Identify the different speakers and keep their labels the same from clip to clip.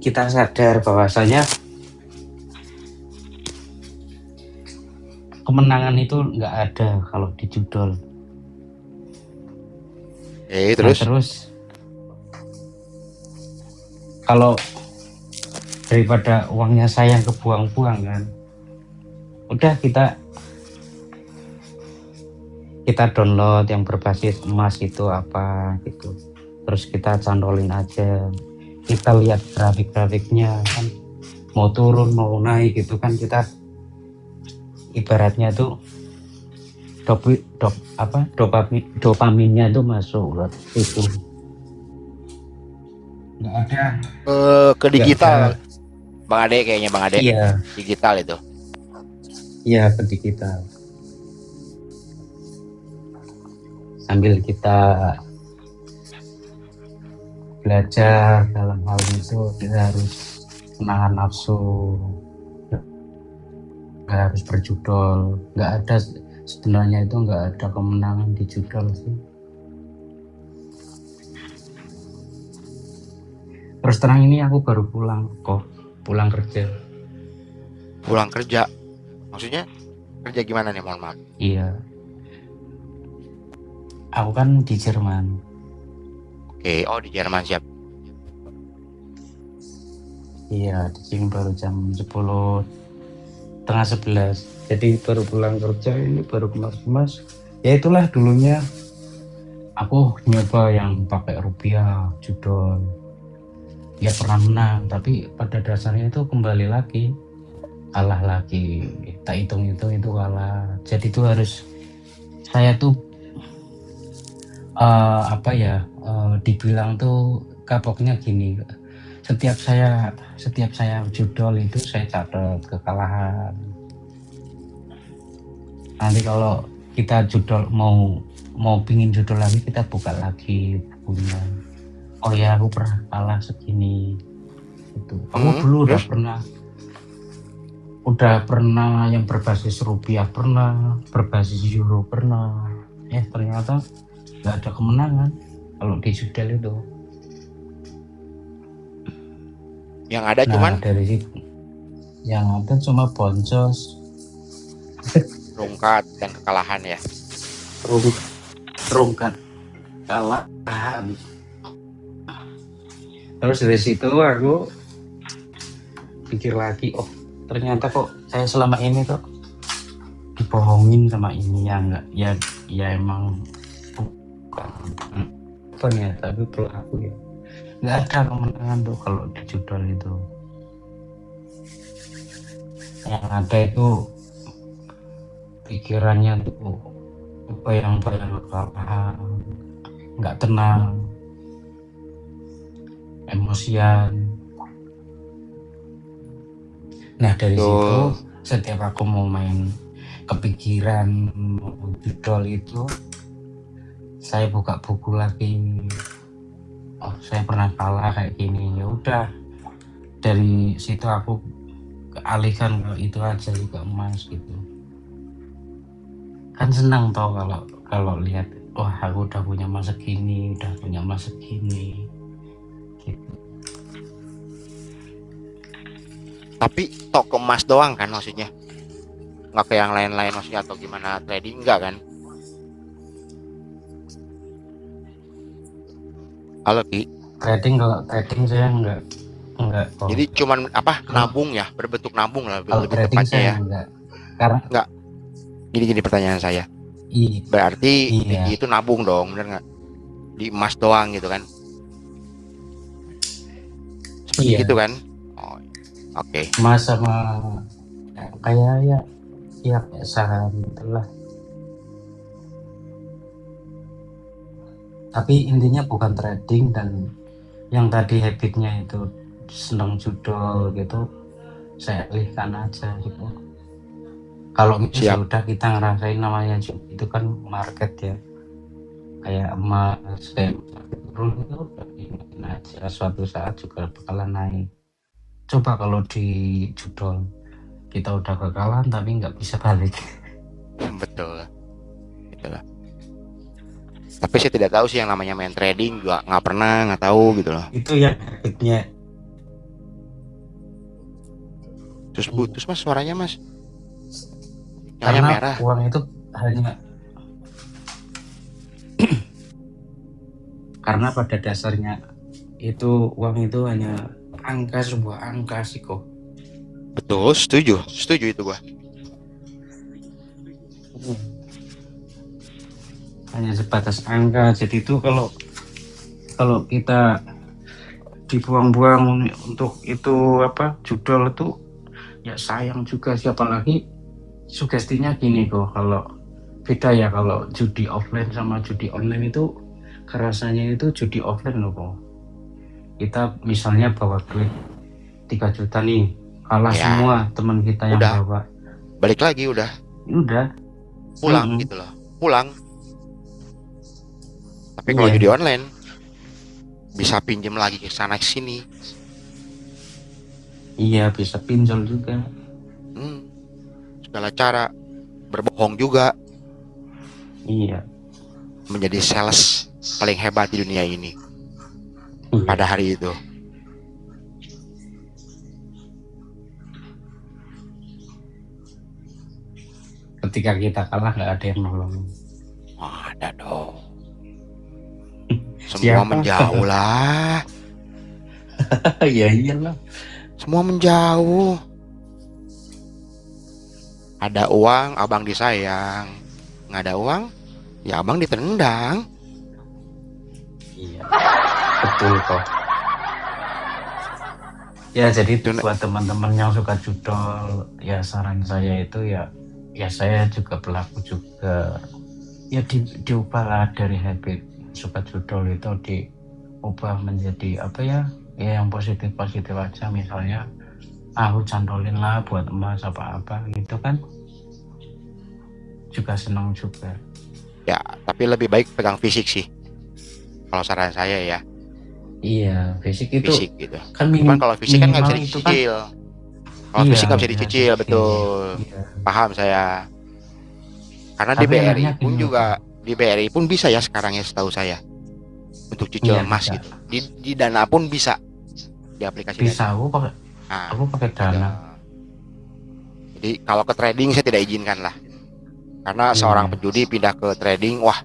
Speaker 1: kita sadar bahwasanya kemenangan itu nggak ada kalau di judol.
Speaker 2: Terus?
Speaker 1: Nah, terus kalau daripada uangnya sayang kebuang-buang kan, udah kita download yang berbasis emas itu apa gitu, terus kita cantolin aja, kita lihat grafik-grafiknya kan, mau turun mau naik gitu kan, kita ibaratnya tuh dopaminnya itu masuk itu. Nggak ada
Speaker 2: Ke digital,
Speaker 1: ada.
Speaker 2: Bang Ade kayaknya Bang Ade.
Speaker 1: Iya.
Speaker 2: Digital itu.
Speaker 1: Iya, ke digital. Sambil kita belajar dalam hal itu, kita harus menahan nafsu, nggak harus berjudol. Nggak ada sebenarnya, itu nggak ada kemenangan di judol sih. Terus terang ini aku baru pulang kerja.
Speaker 2: Pulang kerja? Maksudnya kerja gimana nih, mohon maaf?
Speaker 1: Iya, aku kan di Jerman.
Speaker 2: Oke, di Jerman, siap.
Speaker 1: Iya, di sini baru jam 10:30, 11. Jadi baru pulang kerja ini, baru kemas-kemas. Ya itulah dulunya aku nyoba yang pakai rupiah judol. Ya pernah menang, tapi pada dasarnya itu kembali lagi kalah lagi. Tak hitung itu kalah. Jadi itu harus saya tuh dibilang tuh kapoknya gini. Setiap saya judol itu saya catat kekalahan. Nanti kalau kita judol mau pingin judol lagi, kita buka lagi bukunya. Oh ya, aku pernah kalah segini itu. Aku dulu udah pernah yang berbasis rupiah, pernah berbasis euro, pernah. Ternyata nggak ada kemenangan kalau di judol itu.
Speaker 2: Yang ada cuman
Speaker 1: dari situ yang ada cuma boncos,
Speaker 2: rungkat dan kekalahan ya.
Speaker 1: Rungkat kalah. Terus dari situ aku pikir lagi, oh ternyata kok saya selama ini kok dibohongin sama ini, ya enggak, ya emang bukan ya, tapi pelaku ya. Nggak ada kemenangan tuh kalau di judol itu. Yang ada itu pikirannya tuh bayang-bayang kekalahan, nggak tenang, emosian. Nah dari situ setiap aku mau main kepikiran judol itu, saya buka buku lagi. Oh saya pernah kalah kayak gini, ya udah dari situ aku alihkan ke itu aja, juga emas gitu. Kan senang toh kalau lihat, wah aku udah punya emas segini, gitu.
Speaker 2: Tapi tok emas doang kan maksudnya, nggak ke yang lain-lain maksudnya, atau gimana, trading enggak kan? Halo Ki.
Speaker 1: Kalau trading saya enggak.
Speaker 2: Jadi cuman nabung ya, berbentuk nabung lah lebih tepatnya ya.
Speaker 1: Enggak. Karena
Speaker 2: enggak. Gini pertanyaan saya. Berarti Vicky itu nabung dong, bener nggak? Di emas doang gitu kan? Seperti gitu kan? Oh, oke.
Speaker 1: Emas sama kayak saham itulah. Tapi intinya bukan trading, dan yang tadi habitnya itu senang judol gitu, saya alihkan aja gitu. Kalau itu udah kita ngerasain namanya itu kan market ya, kayak emas kayak turun itu udah ingin aja, suatu saat juga bakalan naik. Coba kalau di judol kita udah kekalahan tapi nggak bisa balik.
Speaker 2: Betul, itulah. Tapi saya tidak tahu sih yang namanya main trading, juga nggak tahu gitu loh.
Speaker 1: Itu yang habitnya
Speaker 2: Terus putus mas suaranya mas.
Speaker 1: Karena merah. Uang itu hanya karena pada dasarnya itu uang itu hanya angka, sebuah angka sih kok.
Speaker 2: Betul, setuju itu gua.
Speaker 1: Hanya sebatas angka. Jadi itu kalau kita dibuang-buang untuk itu apa judol itu ya sayang juga. Siapa lagi sugestinya gini kok, kalau beda ya, kalau judi offline sama judi online itu kerasanya itu judi offline loh kok. Kita misalnya bawa duit 3 juta nih, kalah ya, semua teman kita yang
Speaker 2: udah
Speaker 1: bawa,
Speaker 2: balik lagi udah pulang gitu loh, pulang. Tapi kalau judi online bisa pinjam lagi ke sana ke sini.
Speaker 1: Iya, bisa pinjol juga.
Speaker 2: Segala cara, berbohong juga.
Speaker 1: Iya.
Speaker 2: Menjadi sales paling hebat di dunia ini. Pada hari itu.
Speaker 1: Ketika kita kalah nggak ada yang nolongin.
Speaker 2: Ada dong. Semua menjauh lah.
Speaker 1: Ya iyalah.
Speaker 2: Semua menjauh. Ada uang, abang disayang. Nggak ada uang, ya abang ditendang.
Speaker 1: Iya, betul kok. Ya jadi buat teman-teman yang suka judol, ya saran saya itu ya saya juga pelaku juga. Ya diubahlah dari habit suka judol itu, diubah menjadi apa ya yang positif aja. Misalnya aku cantolin lah buat emas apa gitu kan, juga senang juga.
Speaker 2: Ya tapi lebih baik pegang fisik sih kalau saran saya ya.
Speaker 1: Iya, fisik itu
Speaker 2: gitu.
Speaker 1: Kan
Speaker 2: cuman kalau fisik kan nggak bisa dicicil kan. Kalau fisik nggak bisa dicicil, betul. Iya. Paham saya. Karena tapi di BRI pun juga di BRI pun bisa ya sekarang ya, setahu saya, untuk cicil emas gitu. Di Dana pun bisa, di aplikasi
Speaker 1: bisa. Dana. Aku pakai Dana.
Speaker 2: Jadi kalau ke trading saya tidak izinkan lah, karena seorang penjudi pindah ke trading, wah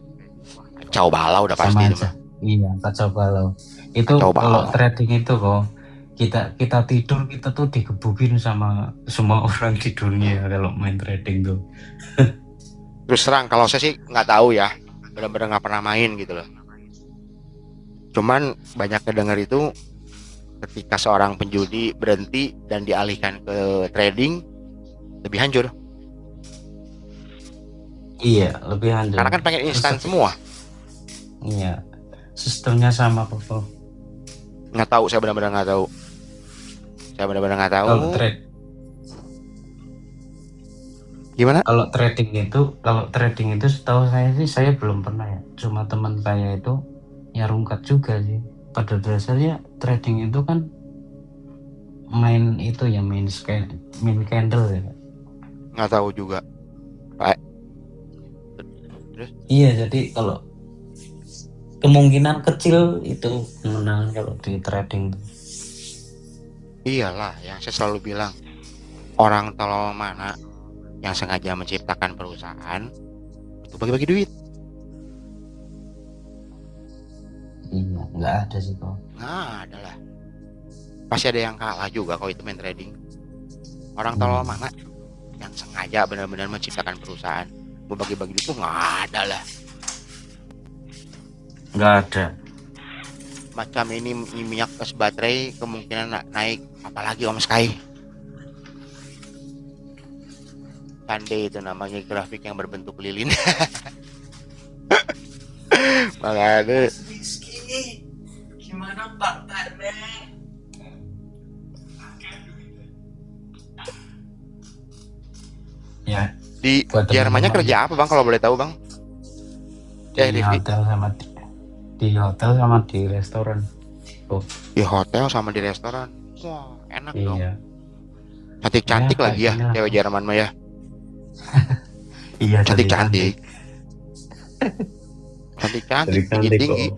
Speaker 2: kacau balau udah pasti itu mah.
Speaker 1: Iya, kacau balau. Itu kalau trading itu kok kita tidur, kita tuh digebukin sama semua orang di dunia kalau main trading tuh.
Speaker 2: Terus terang kalau saya sih nggak tahu ya, benar-benar nggak pernah main gitu loh. Cuman banyak kedengar itu ketika seorang penjudi berhenti dan dialihkan ke trading lebih hancur.
Speaker 1: Iya, lebih hancur.
Speaker 2: Karena kan pengen instan semua.
Speaker 1: Iya, sistemnya sama kok.
Speaker 2: Nggak tahu, saya benar-benar nggak tahu.
Speaker 1: Kalau
Speaker 2: gimana?
Speaker 1: Kalau trading itu setahu saya sih, saya belum pernah ya. Cuma teman saya itu ya rungkat juga sih. Pada dasarnya trading itu kan main candle ya.
Speaker 2: Nggak tahu juga.
Speaker 1: Terus? Iya, jadi kalau kemungkinan kecil itu menang kalau di trading.
Speaker 2: Iyalah, yang saya selalu bilang, orang tolol mana yang sengaja menciptakan perusahaan untuk bagi-bagi duit?
Speaker 1: Iya, nggak ada sih kok.
Speaker 2: Nggak ada lah. Pasti ada yang kalah juga kalau itu main trading. Orang tolol mana yang sengaja benar-benar menciptakan perusahaan berbagi-bagi duit? Itu nggak ada lah.
Speaker 1: Nggak ada.
Speaker 2: Macam ini minyak gas baterai kemungkinan naik, apalagi Om Sky. Pandai itu namanya grafik yang berbentuk lilin. Makanya
Speaker 1: gimana Pak Tane? Ya,
Speaker 2: di Jermannya kerja apa Bang kalau boleh tahu Bang?
Speaker 1: Di hotel sama di restoran.
Speaker 2: Di hotel sama di restoran. Wah, enak dong. Cantik-cantik ya, lagi ya cewek Jerman mah ya.
Speaker 1: Iya,
Speaker 2: cantik-cantik. Tinggi-tinggi.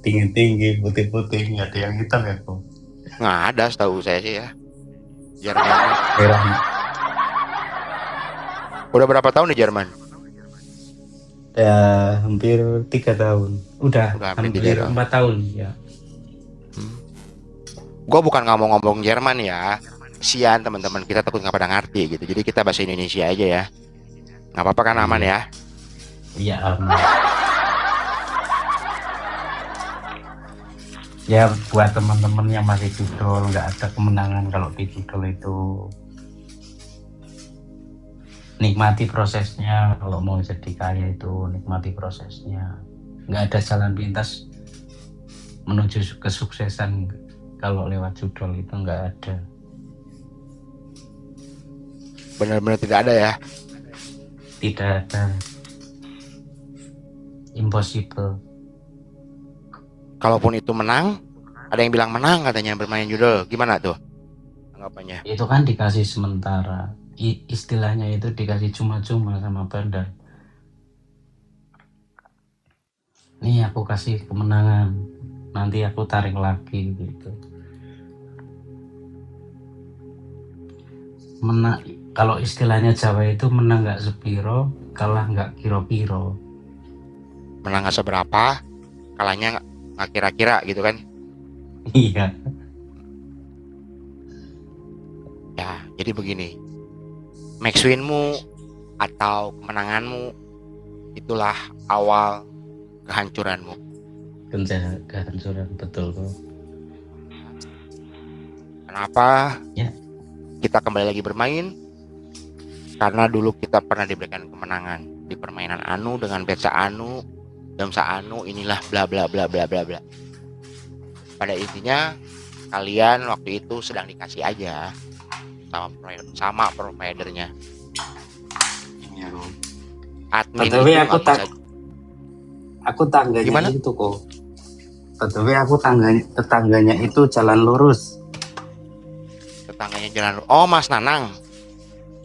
Speaker 1: Tinggi-tinggi, putih-putih, nggak ada yang hitam ya kok.
Speaker 2: Nggak ada setahu saya sih ya. Jerman.
Speaker 1: Heran.
Speaker 2: Udah berapa tahun di Jerman?
Speaker 1: Ya hampir 3 tahun. Udah
Speaker 2: hampir
Speaker 1: hampir
Speaker 2: 3 tahun.
Speaker 1: 4 tahun ya.
Speaker 2: Gue bukan ngomong-ngomong Jerman ya. Kasian teman-teman kita takut nggak pada ngerti gitu. Jadi kita bahasa Indonesia aja ya. Nggak apa-apa kan, aman ya?
Speaker 1: Iya aman. Ya buat teman-teman yang masih judul, nggak ada kemenangan kalau di judul itu. Nikmati prosesnya, kalau mau jadi kaya itu nikmati prosesnya. Nggak ada jalan pintas menuju kesuksesan kalau lewat judul itu, nggak ada.
Speaker 2: Benar-benar tidak ada ya?
Speaker 1: Tidak ada. Impossible.
Speaker 2: Kalaupun itu menang, ada yang bilang menang katanya bermain judul. Gimana tuh anggapannya?
Speaker 1: Itu kan dikasih sementara. Istilahnya itu dikasih cuma-cuma sama Bandar. Nih aku kasih kemenangan, nanti aku tarik lagi gitu. Menang, kalau istilahnya Jawa itu menang nggak sepiro, kalah nggak kiro-kiro.
Speaker 2: Menang nggak seberapa, kalahnya nggak kira-kira gitu kan?
Speaker 1: Iya.
Speaker 2: Ya, jadi begini. Max win-mu atau kemenanganmu itulah awal kehancuranmu.
Speaker 1: Kehancuran, betul kok.
Speaker 2: Kenapa?
Speaker 1: Ya.
Speaker 2: Kita kembali lagi bermain karena dulu kita pernah diberikan kemenangan di permainan anu dengan betsa anu, damsa anu, inilah bla bla bla bla bla bla. Pada intinya kalian waktu itu sedang dikasih aja sama providernya.
Speaker 1: Ya.
Speaker 2: Admin
Speaker 1: Tapi
Speaker 2: itu
Speaker 1: aku tangganya
Speaker 2: gimana?
Speaker 1: itu kok. Tapi aku tetangganya itu jalan lurus.
Speaker 2: Tetangganya jalan. Oh, Mas Nanang.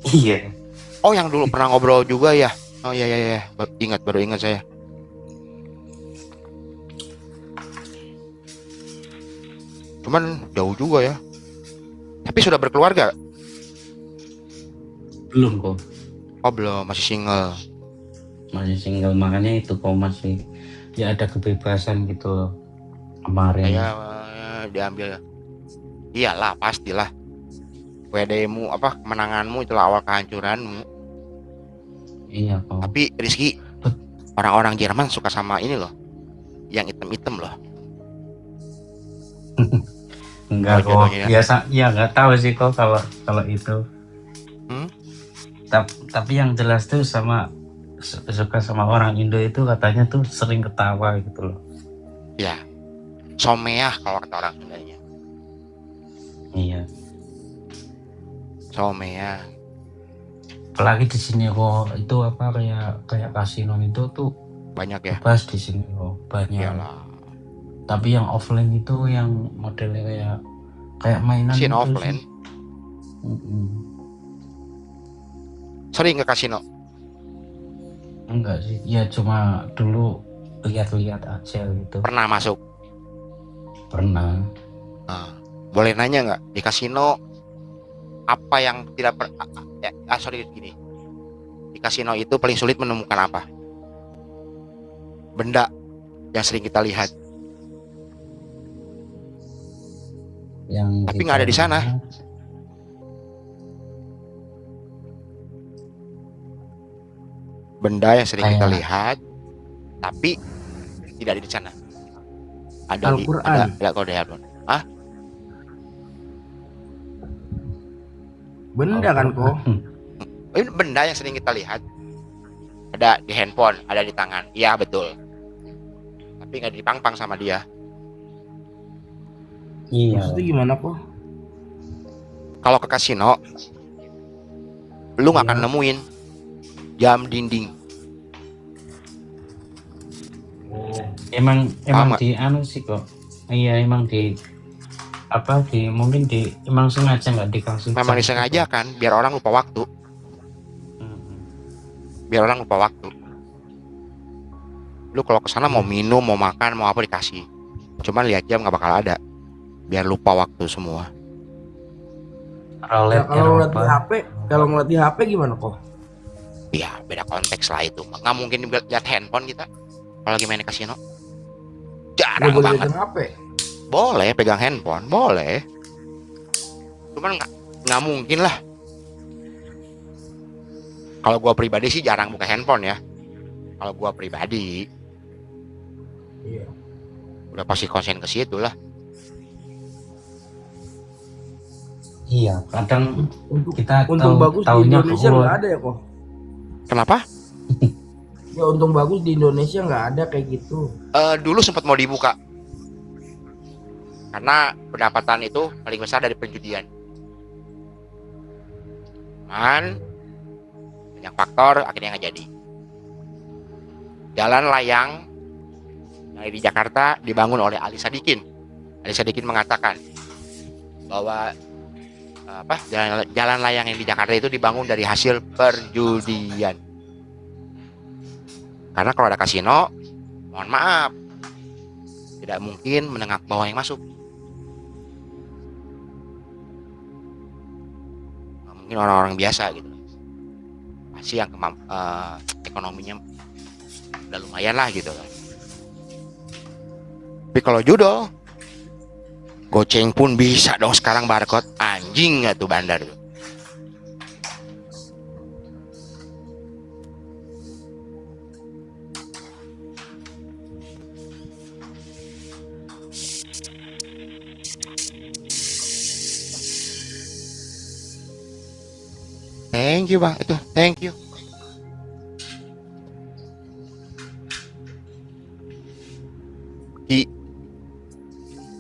Speaker 1: Iya.
Speaker 2: Oh, yang dulu pernah ngobrol juga ya. Oh iya. Baru ingat saya. Cuman jauh juga ya. Tapi sudah berkeluarga?
Speaker 1: Belum kok.
Speaker 2: Oh belum, masih single.
Speaker 1: Masih single, makanya itu kok masih ya ada kebebasan gitu loh. Kemarin.
Speaker 2: Ya, diambil. Iyalah, pastilah. WD-mu apa kemenanganmu itulah awal kehancuranmu.
Speaker 1: Iya kok.
Speaker 2: Tapi Rizky, orang-orang Jerman suka sama ini loh, yang item-item loh.
Speaker 1: Enggak kok. Biasa, ya nggak tahu sih kok kalau itu. Tapi yang jelas tuh suka sama orang Indo itu katanya tuh sering ketawa gitu loh.
Speaker 2: Ya, someah kalau kata orang Sundanya.
Speaker 1: Iya.
Speaker 2: Someah.
Speaker 1: Apalagi di sini kok itu apa kayak kasino itu tuh
Speaker 2: banyak ya.
Speaker 1: Bebas di sini kok banyak.
Speaker 2: Yalah.
Speaker 1: Tapi yang offline itu yang modelnya kayak mainan.
Speaker 2: Kasino offline. Sering ke kasino?
Speaker 1: Enggak sih, ya cuma dulu lihat-lihat aja gitu.
Speaker 2: Pernah masuk?
Speaker 1: Pernah.
Speaker 2: Nah, boleh nanya nggak di kasino apa yang tidak gini, di kasino itu paling sulit menemukan apa? Benda yang sering kita lihat. Tapi nggak ada di sana. Benda yang sering kita lihat, tapi tidak ada di sana. Ada
Speaker 1: Al-Quran.
Speaker 2: Ada kode Harun. Hah?
Speaker 3: Benda kan kok?
Speaker 2: Ini benda yang sering kita lihat. Ada di handphone, ada di tangan. Iya betul. Tapi nggak dipang-pang sama dia.
Speaker 1: Iya.
Speaker 3: Maksudnya gimana kok?
Speaker 2: Kalau ke kasino, lu nggak akan nemuin jam dinding.
Speaker 1: Emang di anu sih kok. Iya emang emang sengaja nggak dikasih.
Speaker 2: Memang disengaja kan, biar orang lupa waktu. Biar orang lupa waktu. Lu kalau kesana mau minum, mau makan, mau apa dikasih. Cuman lihat jam nggak bakal ada. Biar lupa waktu semua.
Speaker 1: Roulette
Speaker 3: kalau ngeliat di
Speaker 1: Eropa.
Speaker 3: HP, kalau ngeliat di HP gimana kok?
Speaker 2: Ya beda konteks lah itu. Nggak mungkin lihat handphone kita kalau lagi main di kasino.
Speaker 3: Nggak
Speaker 2: Jarang
Speaker 3: boleh
Speaker 2: banget.
Speaker 3: pegang HP.
Speaker 2: Boleh pegang handphone, boleh. Cuman nggak mungkin lah. Kalau gua pribadi sih jarang buka handphone ya. Kalau gua pribadi,
Speaker 3: Iya.
Speaker 2: udah pasti konsen ke situ lah.
Speaker 1: Iya, kadang
Speaker 3: Untuk
Speaker 1: kita
Speaker 3: untung bagus di
Speaker 1: taunya
Speaker 3: Indonesia
Speaker 1: keluar.
Speaker 3: nggak ada ya kok.
Speaker 2: Kenapa?
Speaker 3: Ya untung bagus di Indonesia nggak ada kayak gitu.
Speaker 2: Dulu sempat mau dibuka karena pendapatan itu paling besar dari penjudian. Cuman banyak faktor akhirnya nggak jadi. Jalan layang yang di Jakarta dibangun oleh Ali Sadikin. Ali Sadikin mengatakan bahwa jalan layang yang di Jakarta itu dibangun dari hasil perjudian. Karena kalau ada kasino, mohon maaf, tidak mungkin menengah ke bawah yang masuk. Nggak mungkin orang-orang biasa gitu. Pasti yang ekonominya udah lumayan lah gitu kan. Tapi kalau judol, goceng pun bisa dong sekarang barcode. Anjing nggak tuh bandar tuh. Thank you bang, itu thank you. Ki,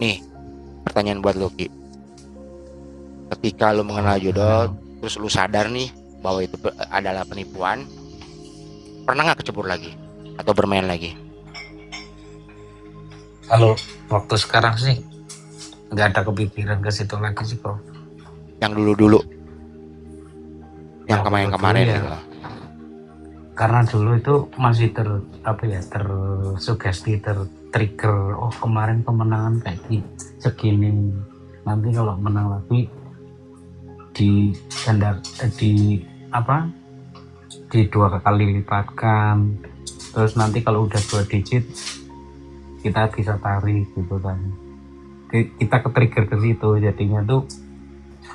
Speaker 2: nih pertanyaan buat lo Ki. Ketika lo mengenal judol, terus lo sadar nih bahwa itu adalah penipuan, pernah nggak kecebur lagi atau bermain lagi?
Speaker 1: Kalau waktu sekarang sih nggak ada kepikiran ke situ lagi sih kok.
Speaker 2: Yang dulu-dulu, yang kemarin-kemarin
Speaker 1: ya.
Speaker 2: gitu.
Speaker 1: Karena dulu itu masih tersugesti, tertrigger. Oh kemarin kemenangan kayak segini, nanti kalau menang lagi di dua kali lipatkan. Terus nanti kalau udah 2 digit kita bisa tarik gitu kan. Kita ke-trigger ke situ, jadinya tuh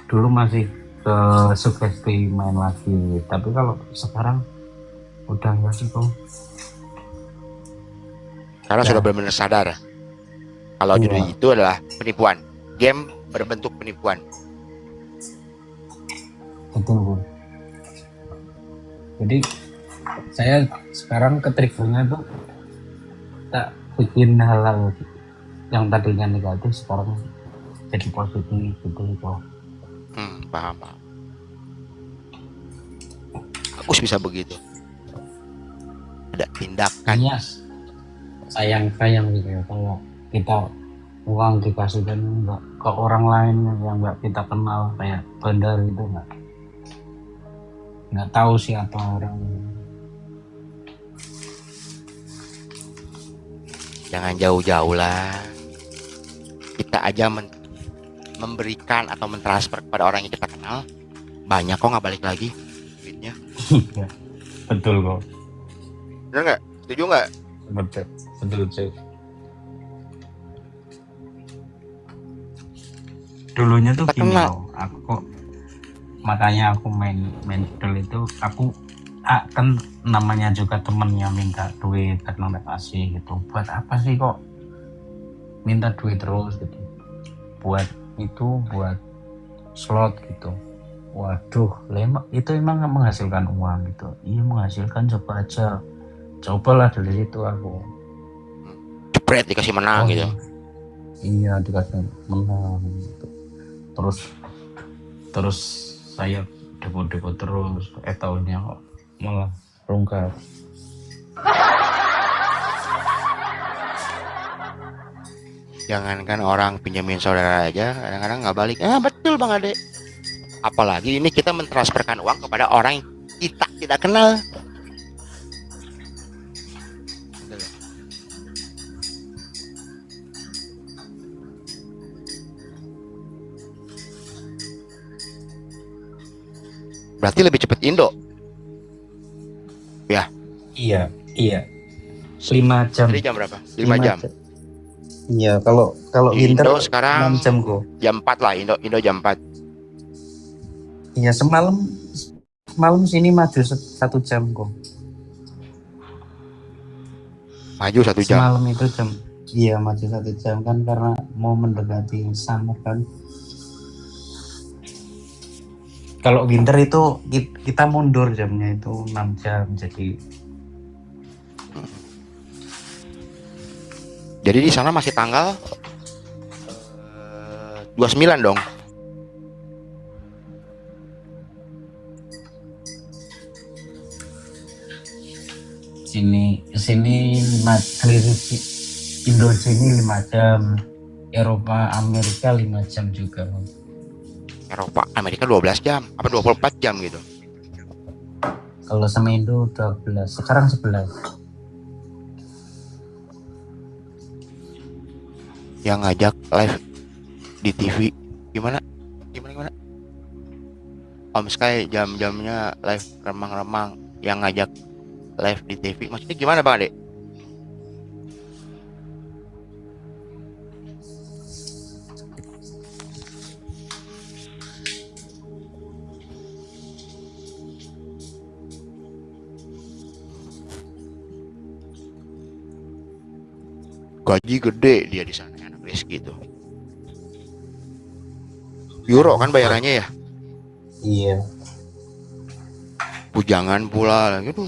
Speaker 1: dulu masih ke sugesti main lagi. Tapi kalau sekarang udah enggak sih kok.
Speaker 2: Karena sudah benar-benar sadar kalau judul itu adalah penipuan, game berbentuk penipuan.
Speaker 1: Betul Bu. Jadi saya sekarang ke-triggernya tuh tak bikin hal-hal yang tadinya negatif sekarang jadi positif gitu kok.
Speaker 2: Paham. Bagus bisa begitu. Ada tindakan.
Speaker 1: Yes. Sayang gitu ya kalau kita uang dikasihkan ke orang lain yang nggak kita kenal, kayak bandar itu nggak tahu siapa orang.
Speaker 2: Jangan jauh-jauh lah. Kita aja memberikan atau mentransfer kepada orang yang kita kenal, banyak kok nggak balik lagi duitnya.
Speaker 1: Betul kok.
Speaker 2: Bener nggak? Setuju nggak?
Speaker 1: Betul sih. Dulunya tuh
Speaker 2: kita
Speaker 1: gini
Speaker 2: kenal.
Speaker 1: loh, aku kok makanya aku main judul itu, aku kan namanya juga temennya minta duit karena nggak kasih gitu. Buat apa sih kok minta duit terus gitu? Buat slot gitu. Waduh, itu emang menghasilkan uang gitu. Iya menghasilkan, cobalah dari situ aku.
Speaker 2: Jepret dikasih menang gitu.
Speaker 1: Iya dikasih menang gitu. Terus saya depo terus, tahunnya kok malah rungkat.
Speaker 2: Jangankan orang pinjamin saudara aja, kadang-kadang nggak balik. Betul Bang Ade. Apalagi ini kita mentransferkan uang kepada orang yang kita tidak kenal. Berarti lebih cepet Indo.
Speaker 1: Iya, iya. 5 jam.
Speaker 2: Jadi jam berapa? 5 jam.
Speaker 1: Iya, kalau winter
Speaker 2: Indo sekarang
Speaker 1: 6 jam kok.
Speaker 2: jam 4 lah, Indo jam 4.
Speaker 1: Iya, semalam sini maju 1 jam kok.
Speaker 2: Maju 1 jam.
Speaker 1: Semalam itu jam, iya maju 1 jam kan karena mau mendekati summer kan. Kalau winter itu kita mundur jamnya itu 6 jam
Speaker 2: Jadi di sana masih tanggal 29 dong.
Speaker 1: sini Indo sini 5 jam, Eropa Amerika 5 jam juga.
Speaker 2: Eropa Amerika 12 jam apa 24 jam gitu.
Speaker 1: Kalau sama Indo 12, sekarang 11.
Speaker 2: Yang ngajak live di TV gimana? Om Sky jam-jamnya live remang-remang, yang ngajak live di TV maksudnya gimana Bang Ade? Gaji gede dia di sana, anak Rizky itu. Euro kan bayarannya ya?
Speaker 1: Iya.
Speaker 2: Bujangan pula gitu.